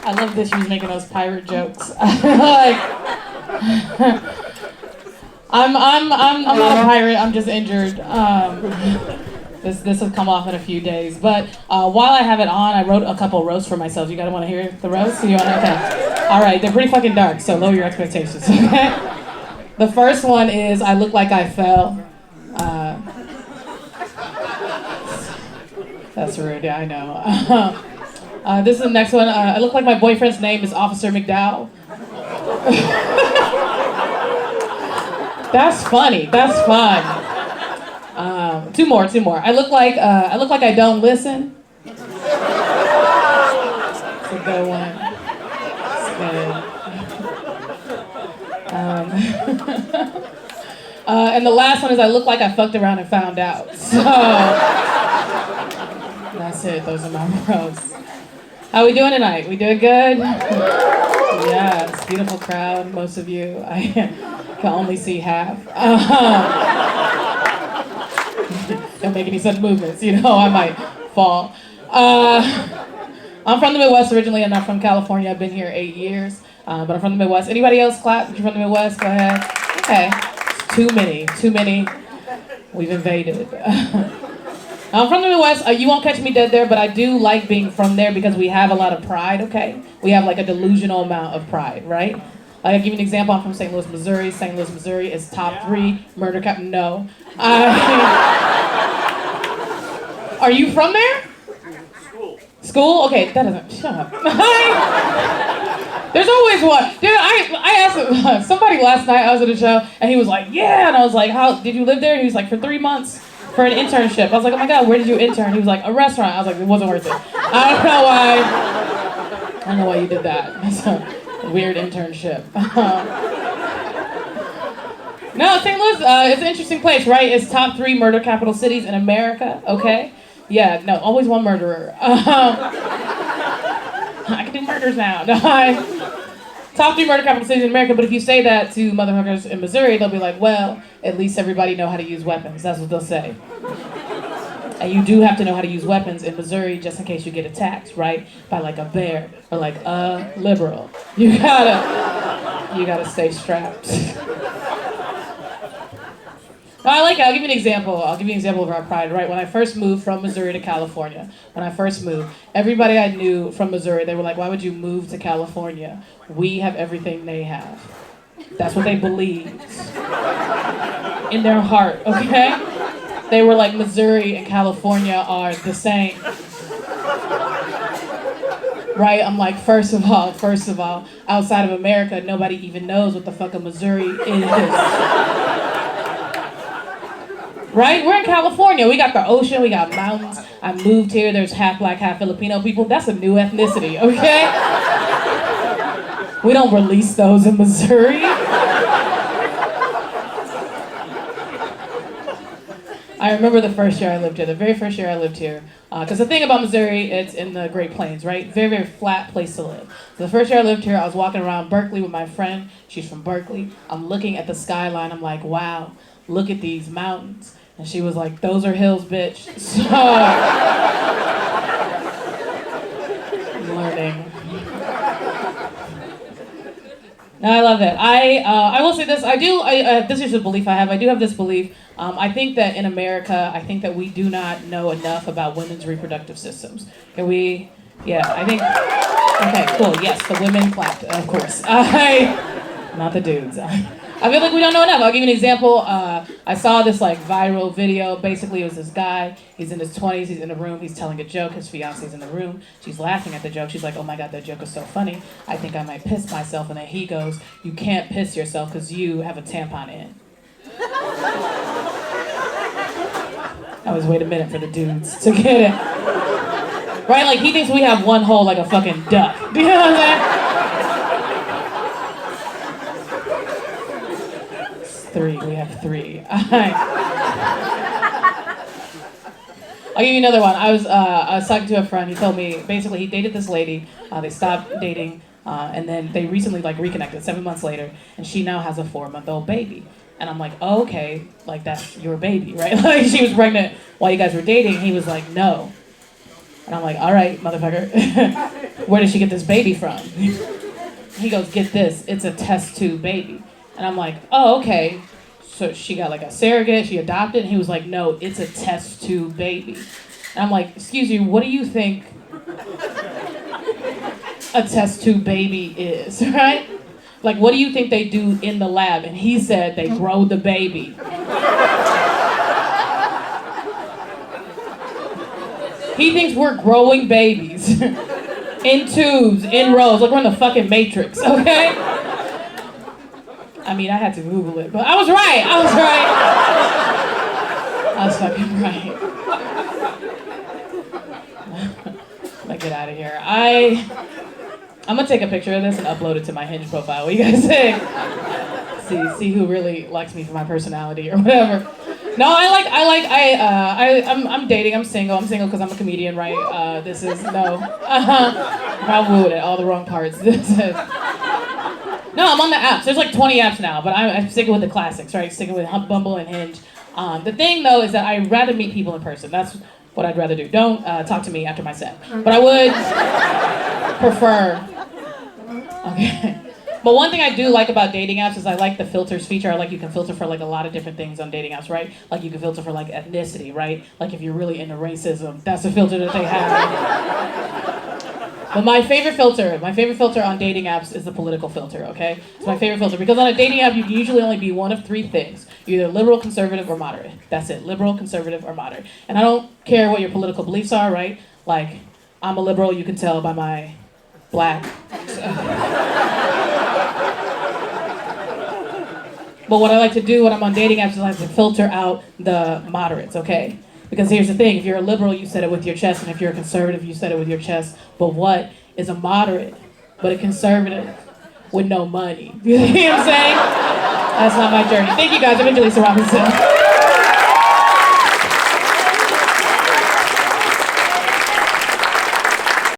I love that she was making those pirate jokes. Like, I'm not a pirate. I'm just injured. This will come off in a few days. But while I have it on, I wrote a couple roasts for myself. You guys want to hear the roasts? You want? Okay. All right. They're pretty fucking dark, so lower your expectations. Okay. The first one is I look like I fell. That's rude. Yeah, I know. This is the next one. I look like my boyfriend's name is Officer McDowell. That's funny. That's fun. Two more. I look like I don't listen. It's a good one. It's good. And the last one is I look like I fucked around and found out. So that's it. Those are my roasts. How we doing tonight? We doing good? Yes, beautiful crowd. Most of you, I can only see half. Don't make any sudden movements, I might fall. I'm from the Midwest originally. I'm not from California. I've been here 8 years, but I'm from the Midwest. Anybody else clap? If you're from the Midwest, go ahead. Okay, too many. We've invaded. I'm from the Midwest. You won't catch me dead there, but I do like being from there because we have a lot of pride, okay? We have like a delusional amount of pride, right? Like, I'll give you an example. I'm from St. Louis, Missouri. St. Louis, Missouri is top 3 murder cap. No. Are you from there? School? Okay, that doesn't. Shut up. There's always one. Dude, I asked somebody last night, I was at a show, and he was like, yeah. And I was like, how did you live there? And he was like, for 3 months. For an internship. I was like, oh my God, where did you intern? He was like, a restaurant. I was like, it wasn't worth it. I don't know why you did that. That's a weird internship. No, St. Louis, it's an interesting place, right? It's top 3 murder capital cities in America, okay? Yeah, no, always one murderer. I can do murders now. No, top 3 murder capital cities in America, but if you say that to motherfuckers in Missouri, they'll be like, well, at least everybody know how to use weapons. That's what they'll say. And you do have to know how to use weapons in Missouri just in case you get attacked, right? By like a bear or like a liberal. You gotta stay strapped. No, I like it. I'll give you an example. Of our pride, right? When I first moved from Missouri to California, everybody I knew from Missouri, they were like, why would you move to California? We have everything they have. That's what they believed. In their heart, okay? They were like, Missouri and California are the same. Right? I'm like, first of all, outside of America, nobody even knows what the fuck a Missouri is. Right? We're in California. We got the ocean. We got mountains. I moved here. There's half black, half Filipino people. That's a new ethnicity, okay? We don't release those in Missouri. I remember the very first year I lived here. Because the thing about Missouri, it's in the Great Plains, right? Very, very flat place to live. The first year I lived here, I was walking around Berkeley with my friend. She's from Berkeley. I'm looking at the skyline. I'm like, wow, look at these mountains. And she was like, those are hills, bitch. So, learning. No, I love it. I will say this. This is a belief I have. I do have this belief. I think that in America, we do not know enough about women's reproductive systems. Can we? Yeah, I think. Okay, cool. Yes, the women clapped, of course. Not the dudes. I feel like we don't know enough. I'll give you an example. I saw this like viral video. Basically, it was this guy. He's in his 20s. He's in a room. He's telling a joke. His fiance's in the room. She's laughing at the joke. She's like, oh my God, that joke is so funny. I think I might piss myself. And then he goes, you can't piss yourself because you have a tampon in. I always wait a minute for the dudes to get it. Right? Like he thinks we have one hole like a fucking duck. Do you know what I'm saying? 3. We have 3. I'll give you another one. I was talking to a friend. He told me basically he dated this lady. They stopped dating, and then they recently like reconnected 7 months later, and she now has a 4-month-old baby. And I'm like, oh, okay, like that's your baby, right? Like she was pregnant while you guys were dating. He was like, no, And I'm like, all right, motherfucker. Where did she get this baby from? He goes, get this, it's a test tube baby. And I'm like, oh, okay. So she got like a surrogate, she adopted? And he was like, no, it's a test tube baby. And I'm like, excuse you, what do you think a test tube baby is, right? Like, what do you think they do in the lab? And he said they grow the baby. He thinks we're growing babies in tubes, in rows, like we're in the fucking Matrix, okay? I mean, I had to Google it, but I was right. I was fucking right. Let's get out of here. I'm gonna take a picture of this and upload it to my Hinge profile. What do you guys think? See who really likes me for my personality or whatever. No, I'm dating. I'm single. I'm single because I'm a comedian, right? I wooed it. All the wrong parts. No, I'm on the apps. There's like 20 apps now, but I'm sticking with the classics, right? Sticking with Bumble and Hinge. The thing though is that I'd rather meet people in person. That's what I'd rather do. Don't talk to me after my set. But I would prefer. Okay. But one thing I do like about dating apps is I like the filters feature. I like you can filter for like a lot of different things on dating apps, right? Like you can filter for like ethnicity, right? Like if you're really into racism, that's a filter that they have. But my favorite filter on dating apps is the political filter, okay? It's my favorite filter because on a dating app you can usually only be one of three things. You're either liberal, conservative, or moderate. That's it, liberal, conservative, or moderate. And I don't care what your political beliefs are, right? Like, I'm a liberal, you can tell by my black. But what I like to do when I'm on dating apps is I like to filter out the moderates, okay? Because here's the thing, if you're a liberal, you said it with your chest, and if you're a conservative, you said it with your chest. But what is a moderate, but a conservative with no money? You know what I'm saying? That's not my journey. Thank you guys, I've been Jalisa Robinson.